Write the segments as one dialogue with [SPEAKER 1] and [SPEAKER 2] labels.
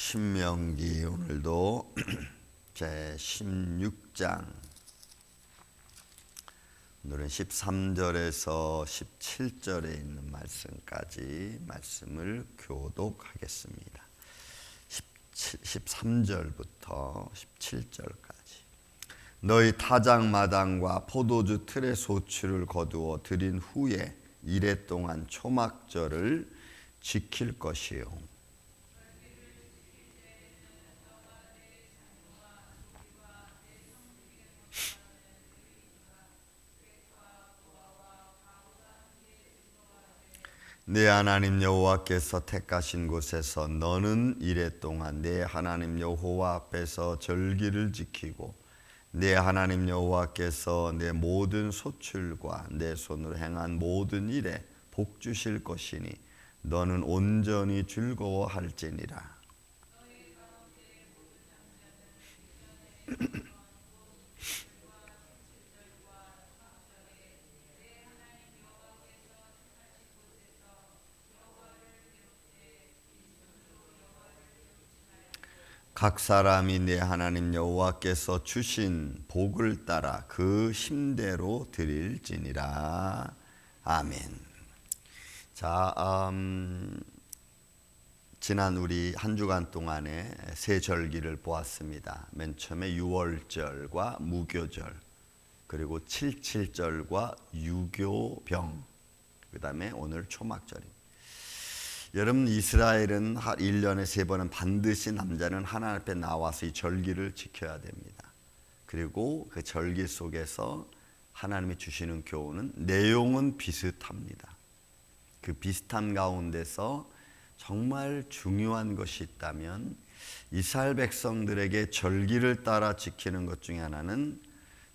[SPEAKER 1] 신명기 오늘도 제 16장 오늘은 13절에서 17절에 있는 말씀까지 말씀을 교독하겠습니다. 13절부터 17절까지. 너희 타작마당과 포도주 틀의 소출을 거두어 들인 후에 이레 동안 초막절을 지킬 것이요. 네 하나님 여호와께서 택하신 곳에서 너는 이레 동안 네 하나님 여호와 앞에서 절기를 지키고 네 하나님 여호와께서 내 모든 소출과 내 손으로 행한 모든 일에 복 주실 것이니 너는 온전히 즐거워할지니라. 각 사람이 네 하나님 여호와께서 주신 복을 따라 그 힘대로 드릴지니라. 아멘. 자, 지난 우리 한 주간 동안에 세 절기를 보았습니다. 맨 처음에 유월절과 무교절, 그리고 77절과 유교병, 그 다음에 오늘 초막절입니다. 여러분, 이스라엘은 1년에 3번은 반드시 남자는 하나님 앞에 나와서 이 절기를 지켜야 됩니다. 그리고 그 절기 속에서 하나님이 주시는 교훈은 내용은 비슷합니다. 그 비슷한 가운데서 정말 중요한 것이 있다면 이스라엘 백성들에게 절기를 따라 지키는 것 중에 하나는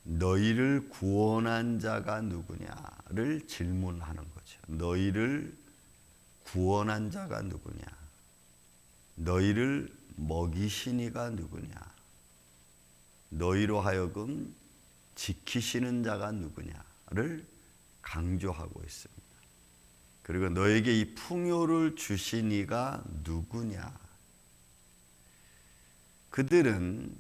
[SPEAKER 1] 너희를 구원한 자가 누구냐를 질문하는 거죠. 너희를 구원한 자가 누구냐? 너희를 먹이신 이가 누구냐? 너희로 하여금 지키시는 자가 누구냐를 강조하고 있습니다. 그리고 너에게 이 풍요를 주신 이가 누구냐? 그들은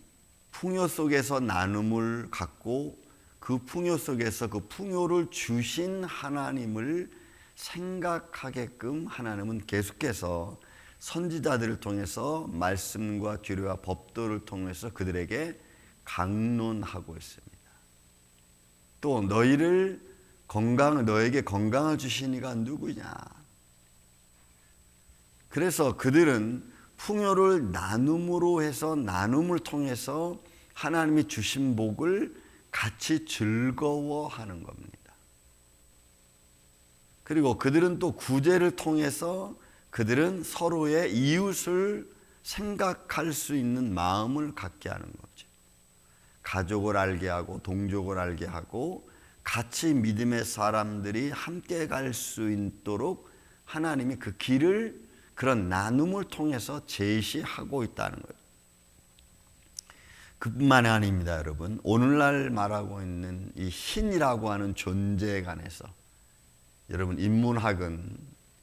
[SPEAKER 1] 풍요 속에서 나눔을 갖고 그 풍요 속에서 그 풍요를 주신 하나님을 생각하게끔 하나님은 계속해서 선지자들을 통해서 말씀과 규례와 법도를 통해서 그들에게 강론하고 있습니다. 또 너에게 건강을 주신 이가 누구냐? 그래서 그들은 풍요를 나눔으로 해서 나눔을 통해서 하나님이 주신 복을 같이 즐거워하는 겁니다. 그리고 그들은 또 구제를 통해서 그들은 서로의 이웃을 생각할 수 있는 마음을 갖게 하는 거죠. 가족을 알게 하고 동족을 알게 하고 같이 믿음의 사람들이 함께 갈 수 있도록 하나님이 그 길을 그런 나눔을 통해서 제시하고 있다는 거예요. 그뿐만이 아닙니다, 여러분. 오늘날 말하고 있는 이 신이라고 하는 존재에 관해서 여러분, 인문학은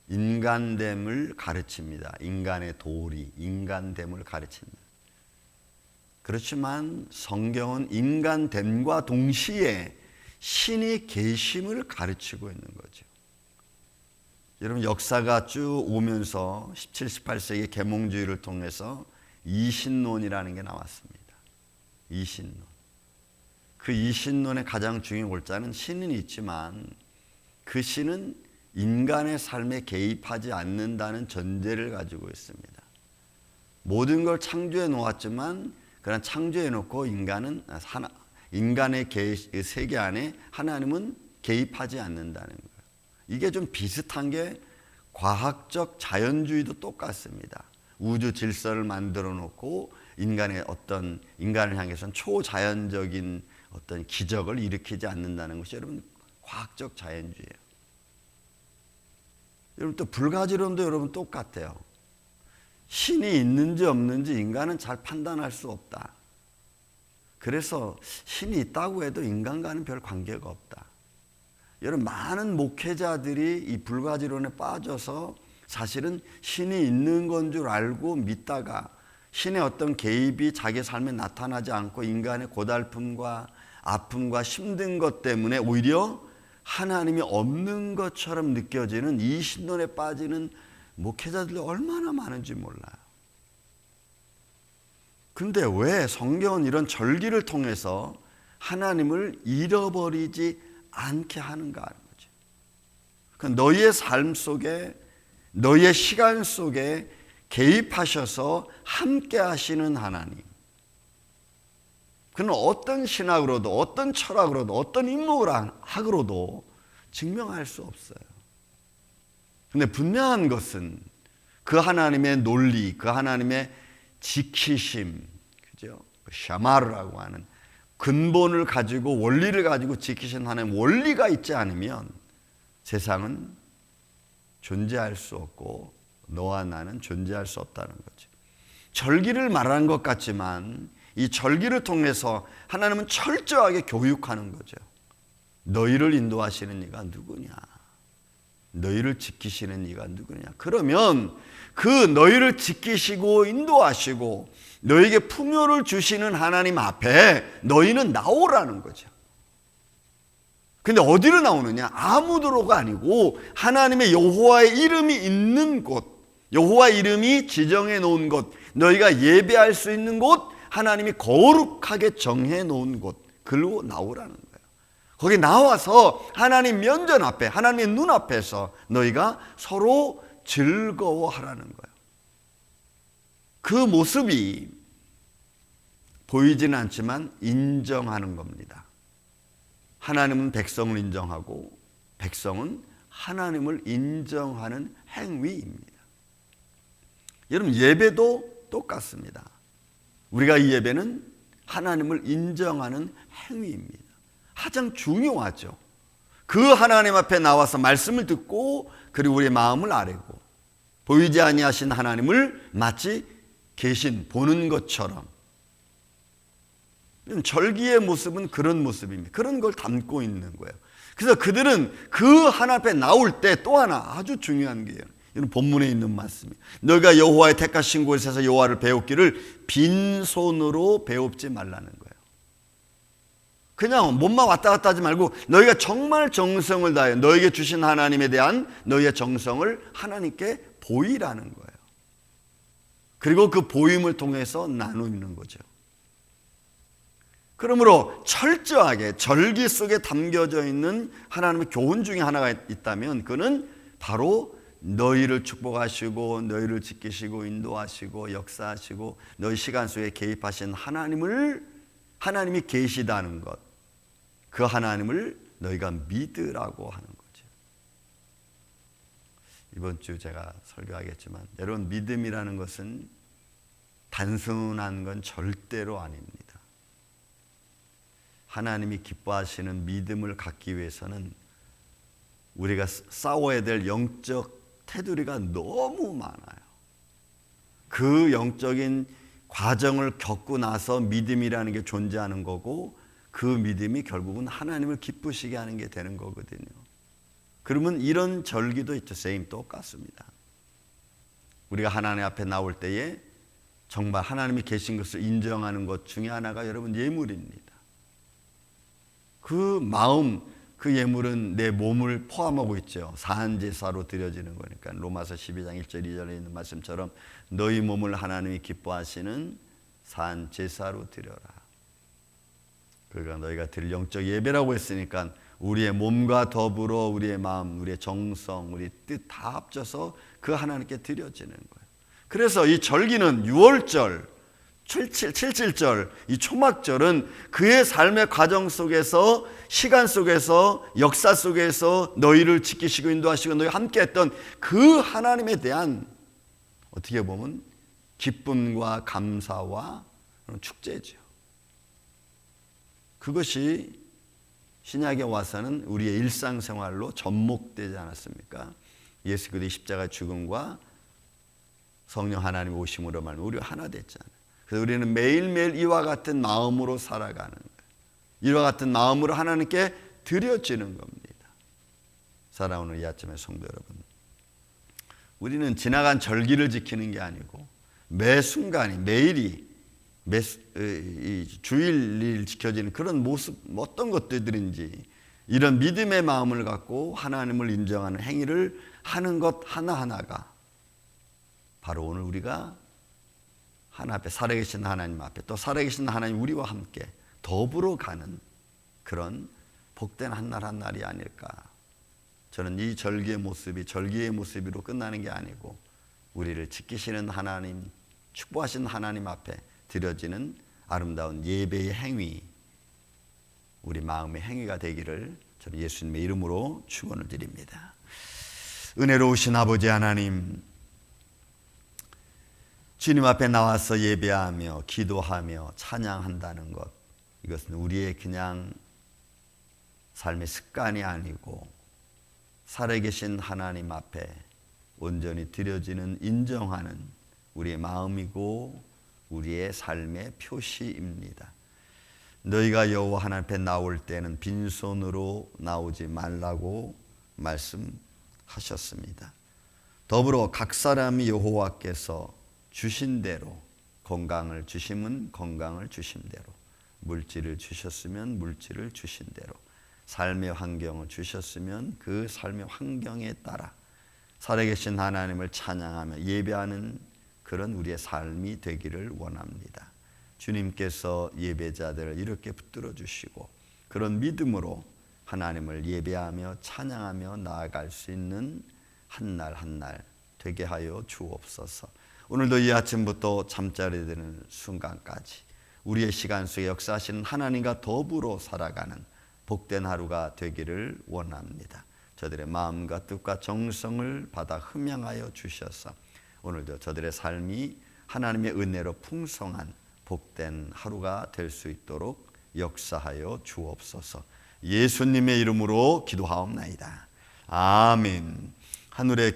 [SPEAKER 1] 인간됨을 가르칩니다. 인간의 도리, 인간됨을 가르칩니다. 그렇지만 성경은 인간됨과 동시에 신이 계심을 가르치고 있는 거죠. 여러분, 역사가 쭉 오면서 17, 18세기 계몽주의를 통해서 이신론이라는 게 나왔습니다. 이신론. 그 이신론의 가장 중요한 골자는 신은 있지만 그 신은 인간의 삶에 개입하지 않는다는 전제를 가지고 있습니다. 모든 걸 창조해 놓았지만 그런 창조해 놓고 인간의 세계 안에 하나님은 개입하지 않는다는 거예요. 이게 좀 비슷한 게 과학적 자연주의도 똑같습니다. 우주 질서를 만들어 놓고 인간을 향해서는 초자연적인 어떤 기적을 일으키지 않는다는 것이 여러분 과학적 자연주의예요. 여러분, 또 불가지론도 여러분 똑같아요. 신이 있는지 없는지 인간은 잘 판단할 수 없다. 그래서 신이 있다고 해도 인간과는 별 관계가 없다. 여러분, 많은 목회자들이 이 불가지론에 빠져서 사실은 신이 있는 건 줄 알고 믿다가 신의 어떤 개입이 자기 삶에 나타나지 않고 인간의 고달픔과 아픔과 힘든 것 때문에 오히려 하나님이 없는 것처럼 느껴지는 이 신론에 빠지는 목회자들이 얼마나 많은지 몰라요. 근데 왜 성경은 이런 절기를 통해서 하나님을 잃어버리지 않게 하는가 하는 거죠. 그러니까 너희의 삶 속에, 너희의 시간 속에 개입하셔서 함께 하시는 하나님. 그는 어떤 신학으로도, 어떤 철학으로도, 어떤 인문학으로도 증명할 수 없어요. 근데 분명한 것은 그 하나님의 논리, 그 하나님의 지키심, 그죠? 샤마르라고 하는 근본을 가지고, 원리를 가지고 지키신 하나님 원리가 있지 않으면 세상은 존재할 수 없고 너와 나는 존재할 수 없다는 거죠. 절기를 말하는 것 같지만 이 절기를 통해서 하나님은 철저하게 교육하는 거죠. 너희를 인도하시는 이가 누구냐? 너희를 지키시는 이가 누구냐? 그러면 그 너희를 지키시고 인도하시고 너희에게 풍요를 주시는 하나님 앞에 너희는 나오라는 거죠. 근데 어디로 나오느냐? 아무도로가 아니고 하나님의 여호와의 이름이 있는 곳, 여호와 이름이 지정해 놓은 곳, 너희가 예배할 수 있는 곳, 하나님이 거룩하게 정해 놓은 곳, 글로 나오라는 거예요. 거기 나와서 하나님 면전 앞에, 하나님의 눈 앞에서 너희가 서로 즐거워하라는 거예요. 그 모습이 보이지는 않지만 인정하는 겁니다. 하나님은 백성을 인정하고 백성은 하나님을 인정하는 행위입니다. 여러분, 예배도 똑같습니다. 우리가 이 예배는 하나님을 인정하는 행위입니다. 가장 중요하죠. 그 하나님 앞에 나와서 말씀을 듣고 그리고 우리의 마음을 아뢰고 보이지 아니하신 하나님을 마치 계신, 보는 것처럼. 절기의 모습은 그런 모습입니다. 그런 걸 담고 있는 거예요. 그래서 그들은 그 하나님 앞에 나올 때 또 하나 아주 중요한 게요. 이건 본문에 있는 말씀이에요. 너희가 여호와의 택하신 곳에서 여호와를 배웁기를 빈손으로 배웁지 말라는 거예요. 그냥 몸만 왔다 갔다 하지 말고 너희가 정말 정성을 다해 너희에게 주신 하나님에 대한 너희의 정성을 하나님께 보이라는 거예요. 그리고 그 보임을 통해서 나누는 거죠. 그러므로 철저하게 절기 속에 담겨져 있는 하나님의 교훈 중에 하나가 있다면 그는 바로 너희를 축복하시고 너희를 지키시고 인도하시고 역사하시고 너희 시간 속에 개입하신 하나님이 계시다는 것, 그 하나님을 너희가 믿으라고 하는 거죠. 이번 주 제가 설교하겠지만 여러분, 믿음이라는 것은 단순한 건 절대로 아닙니다. 하나님이 기뻐하시는 믿음을 갖기 위해서는 우리가 싸워야 될 영적 테두리가 너무 많아요. 그 영적인 과정을 겪고 나서 믿음이라는 게 존재하는 거고 그 믿음이 결국은 하나님을 기쁘시게 하는 게 되는 거거든요. 그러면 이런 절기도 있죠. 똑같습니다. 우리가 하나님 앞에 나올 때에 정말 하나님이 계신 것을 인정하는 것 중에 하나가 여러분 예물입니다. 그 마음, 그 예물은 내 몸을 포함하고 있죠. 사한제사로 드려지는 거니까 로마서 12장 1절 2절에 있는 말씀처럼 너희 몸을 하나님이 기뻐하시는 사한제사로 드려라. 그러니까 너희가 드릴 영적 예배라고 했으니까 우리의 몸과 더불어 우리의 마음, 우리의 정성, 우리 뜻 다 합쳐서 그 하나님께 드려지는 거예요. 그래서 이 절기는 6월절, 77절, 이 초막절은 그의 삶의 과정 속에서, 시간 속에서, 역사 속에서 너희를 지키시고 인도하시고 너희 함께 했던 그 하나님에 대한 어떻게 보면 기쁨과 감사와 축제죠. 그것이 신약에 와서는 우리의 일상생활로 접목되지 않았습니까? 예수 그리스도의 십자가 죽음과 성령 하나님 오심으로 말미암아 우리가 하나 됐잖아요. 그래서 우리는 매일매일 이와 같은 마음으로 살아가는 거예요. 이와 같은 마음으로 하나님께 드려지는 겁니다. 사랑하는 이 아침의 성도 여러분, 우리는 지나간 절기를 지키는 게 아니고 매 순간이 매일이 이 주일일 지켜지는 그런 모습 어떤 것들인지 이런 믿음의 마음을 갖고 하나님을 인정하는 행위를 하는 것 하나하나가 바로 오늘 우리가 하나님 앞에 살아계신 하나님 앞에 또 살아계신 하나님 우리와 함께 더불어 가는 그런 복된 한 날 한 날이 아닐까. 저는 이 절기의 모습이 절기의 모습으로 끝나는 게 아니고 우리를 지키시는 하나님, 축복하신 하나님 앞에 드려지는 아름다운 예배의 행위, 우리 마음의 행위가 되기를 저는 예수님의 이름으로 축원을 드립니다. 은혜로우신 아버지 하나님, 주님 앞에 나와서 예배하며 기도하며 찬양한다는 것, 이것은 우리의 그냥 삶의 습관이 아니고 살아계신 하나님 앞에 온전히 드려지는 인정하는 우리의 마음이고 우리의 삶의 표시입니다. 너희가 여호와 하나님 앞에 나올 때는 빈손으로 나오지 말라고 말씀하셨습니다. 더불어 각 사람이 여호와께서 주신 대로 건강을 주시면 건강을 주신 대로, 물질을 주셨으면 물질을 주신 대로, 삶의 환경을 주셨으면 그 삶의 환경에 따라 살아계신 하나님을 찬양하며 예배하는 그런 우리의 삶이 되기를 원합니다. 주님께서 예배자들을 이렇게 붙들어 주시고 그런 믿음으로 하나님을 예배하며 찬양하며 나아갈 수 있는 한 날 한 날 되게 하여 주옵소서. 오늘도 이 아침부터 잠자리 드는 순간까지 우리의 시간 속에 역사하시는 하나님과 더불어 살아가는 복된 하루가 되기를 원합니다. 저들의 마음과 뜻과 정성을 받아 흠양하여 주셔서 오늘도 저들의 삶이 하나님의 은혜로 풍성한 복된 하루가 될 수 있도록 역사하여 주옵소서. 예수님의 이름으로 기도하옵나이다. 아멘. 하늘의